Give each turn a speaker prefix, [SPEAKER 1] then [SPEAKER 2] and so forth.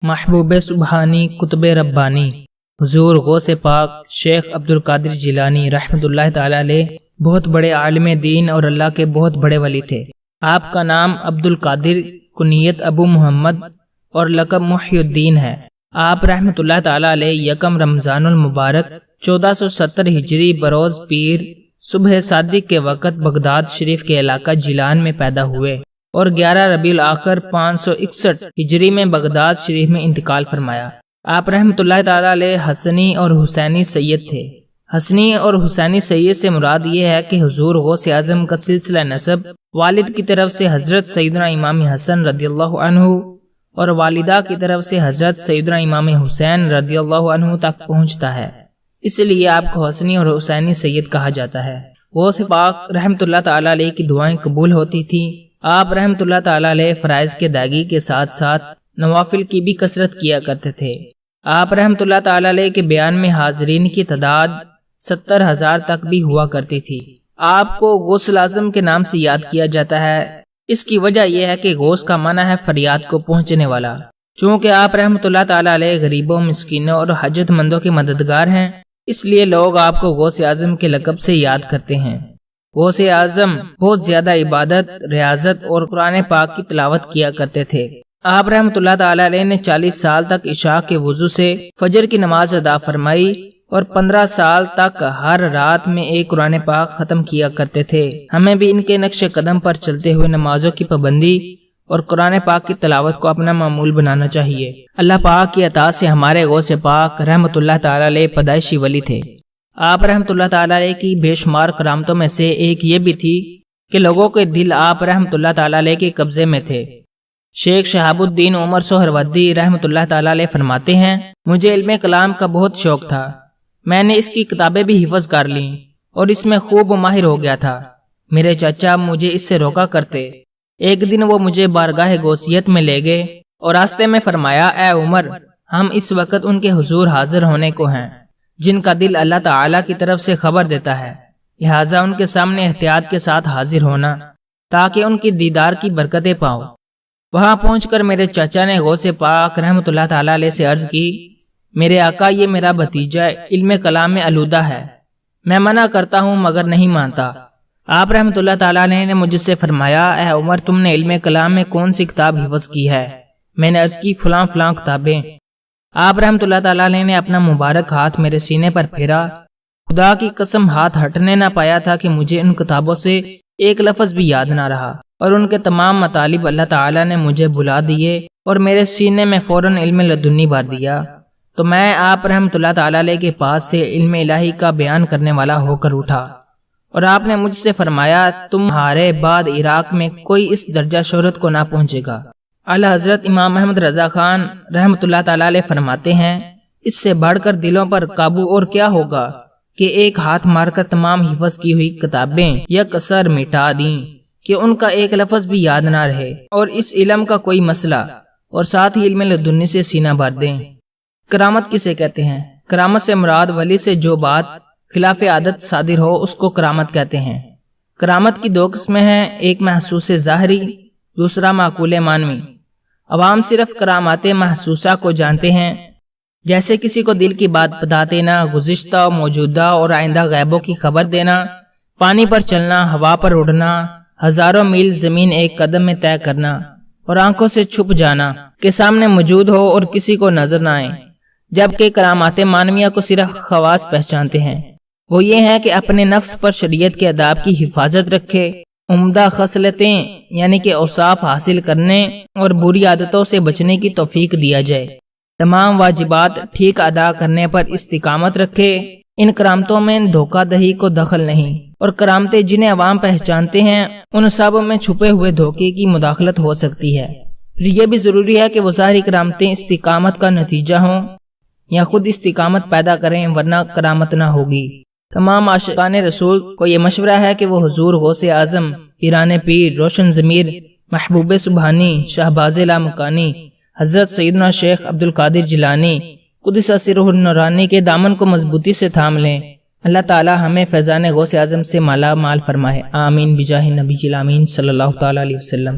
[SPEAKER 1] محبوب سبحانی قطب ربانی حضور غوث پاک شیخ عبدالقادر جیلانی رحمۃ اللہ تعالی علیہ بہت بڑے عالم دین اور اللہ کے بہت بڑے ولی تھے۔ آپ کا نام عبدالقادر، کنیت ابو محمد اور لقب محی الدین ہے۔ آپ رحمۃ اللہ تعالی علیہ یکم رمضان المبارک 1470 ہجری بروز پیر صبح صادق کے وقت بغداد شریف کے علاقہ جیلان میں پیدا ہوئے اور 11 ربیع الاخر 561 ہجری میں بغداد شریف میں انتقال فرمایا۔ آپ رحمۃ اللہ تعالی علیہ حسنی اور حسینی سید تھے۔ حسنی اور حسینی سید سے مراد یہ ہے کہ حضور غوث اعظم کا سلسلہ نسب والد کی طرف سے حضرت سیدنا امام حسن رضی اللہ عنہ اور والدہ کی طرف سے حضرت سیدنا امام حسین رضی اللہ عنہ تک پہنچتا ہے، اس لیے آپ کو حسنی اور حسینی سید کہا جاتا ہے۔ غوث پاک رحمۃ اللہ تعالی علیہ کی دعائیں قبول ہوتی تھیں۔ آپ رحمۃ اللہ تعالی علیہ فرائض کے ادائیگی کے ساتھ ساتھ نوافل کی بھی کثرت کیا کرتے تھے۔ آپ رحمۃ اللہ تعالی علیہ کے بیان میں حاضرین کی تعداد 70,000 تک بھی ہوا کرتی تھی۔ آپ کو غوث اعظم کے نام سے یاد کیا جاتا ہے۔ اس کی وجہ یہ ہے کہ غوث کا معنی ہے فریاد کو پہنچنے والا۔ چونکہ آپ رحمۃ اللہ تعالی علیہ غریبوں، مسکینوں اور حاجت مندوں کے مددگار ہیں، اس لیے لوگ آپ کو غوث اعظم کے لقب سے یاد کرتے ہیں۔ غوث اعظم بہت زیادہ عبادت، ریاضت اور قرآن پاک کی تلاوت کیا کرتے تھے۔ آپ رحمۃ اللہ تعالی علیہ نے 40 سال تک عشاء کے وضو سے فجر کی نماز ادا فرمائی اور 15 سال تک ہر رات میں ایک قرآن پاک ختم کیا کرتے تھے۔ ہمیں بھی ان کے نقش قدم پر چلتے ہوئے نمازوں کی پابندی اور قرآن پاک کی تلاوت کو اپنا معمول بنانا چاہیے۔ اللہ پاک کی عطا سے ہمارے غوث پاک رحمۃ اللہ تعالی علیہ پیدائشی ولی تھے۔ آپ رحمۃ اللہ تعالی علیہ کی بے شمار کرامتوں میں سے ایک یہ بھی تھی کہ لوگوں کے دل آپ رحمۃ اللہ تعالی علیہ کے قبضے میں تھے۔ شیخ شہاب الدین عمر سہروردی رحمۃ اللہ تعالی علیہ فرماتے ہیں، مجھے علم کلام کا بہت شوق تھا۔ میں نے اس کی کتابیں بھی حفظ کر لیں اور اس میں خوب ماہر ہو گیا تھا۔ میرے چچا مجھے اس سے روکا کرتے۔ ایک دن وہ مجھے بارگاہ غوثیت میں لے گئے اور راستے میں فرمایا، اے عمر، ہم اس وقت ان کے حضور حاضر ہونے کو ہیں جن کا دل اللہ تعالیٰ کی طرف سے خبر دیتا ہے، لہٰذا ان کے سامنے احتیاط کے ساتھ حاضر ہونا تاکہ ان کی دیدار کی برکتیں پاؤ۔ وہاں پہنچ کر میرے چچا نے غوث پاک رحمۃ اللہ تعالی علیہ سے عرض کی، میرے آقا، یہ میرا بھتیجا علم کلام میں آلودہ ہے، میں منع کرتا ہوں مگر نہیں مانتا۔ آپ رحمۃ اللہ تعالی علیہ نے مجھ سے فرمایا، اے عمر، تم نے علم کلام میں کون سی کتاب حفظ کی ہے؟ میں نے عرض کی، فلاں فلاں کتابیں۔ آپ رحمۃ اللہ تعالی علیہ نے اپنا مبارک ہاتھ میرے سینے پر پھیرا۔ خدا کی قسم ہاتھ ہٹنے نہ پایا تھا کہ مجھے ان کتابوں سے ایک لفظ بھی یاد نہ رہا، اور ان کے تمام مطالب اللہ تعالی نے مجھے بلا دیے اور میرے سینے میں فوراً علم لدنی بھر دیا۔ تو میں آپ رحمۃ اللہ تعالی علیہ کے پاس سے علم الہی کا بیان کرنے والا ہو کر اٹھا، اور آپ نے مجھ سے فرمایا، تمہارے بعد عراق میں کوئی اس درجہ شہرت کو نہ پہنچے گا۔ اعلی حضرت امام محمد رضا خان رحمۃ اللہ تعالی علیہ فرماتے ہیں، اس سے بڑھ کر دلوں پر قابو اور کیا ہوگا کہ ایک ہاتھ مار کر تمام حفظ کی ہوئی کتابیں یک اثر مٹا دیں کہ ان کا ایک لفظ بھی یاد نہ رہے، اور اس علم کا کوئی مسئلہ، اور ساتھ ہی علم لدنی سے سینہ بھر دیں۔ کرامت کسے کہتے ہیں؟ کرامت سے مراد ولی سے جو بات خلاف عادت صادر ہو اس کو کرامت کہتے ہیں۔ کرامت کی 2 قسمیں ہیں، ایک محسوس ظاہری، دوسرا معقول معنوی۔ عوام صرف کرامات محسوسہ کو جانتے ہیں، جیسے کسی کو دل کی بات بتا دینا، گزشتہ، موجودہ اور آئندہ غیبوں کی خبر دینا، پانی پر چلنا، ہوا پر اڑنا، ہزاروں میل زمین ایک قدم میں طے کرنا، اور آنکھوں سے چھپ جانا کہ سامنے موجود ہو اور کسی کو نظر نہ آئے۔ جبکہ کرامات معنویہ کو صرف خواص پہچانتے ہیں، وہ یہ ہے کہ اپنے نفس پر شریعت کے آداب کی حفاظت رکھے، عمدہ خصلتیں یعنی کہ اوصاف حاصل کرنے اور بری عادتوں سے بچنے کی توفیق دیا جائے، تمام واجبات ٹھیک ادا کرنے پر استقامت رکھے۔ ان کرامتوں میں دھوکہ دہی کو دخل نہیں، اور کرامتیں جنہیں عوام پہچانتے ہیں ان سب میں چھپے ہوئے دھوکے کی مداخلت ہو سکتی ہے۔ پھر یہ بھی ضروری ہے کہ وہ ظاہری کرامتیں استقامت کا نتیجہ ہوں یا خود استقامت پیدا کریں، ورنہ کرامت نہ ہوگی۔ تمام عاشقان رسول کو یہ مشورہ ہے کہ وہ حضور غوث اعظم، پیران پیر، روشن ضمیر، محبوب سبحانی، شہباز لامکانی، حضرت سیدنا شیخ عبدالقادر جیلانی قدس سرہ النورانی کے دامن کو مضبوطی سے تھام لیں۔ اللہ تعالی ہمیں فیضان غوث اعظم سے مالا مال فرمائے، آمین بجاہ نبی الامین صلی اللہ تعالی علیہ وسلم۔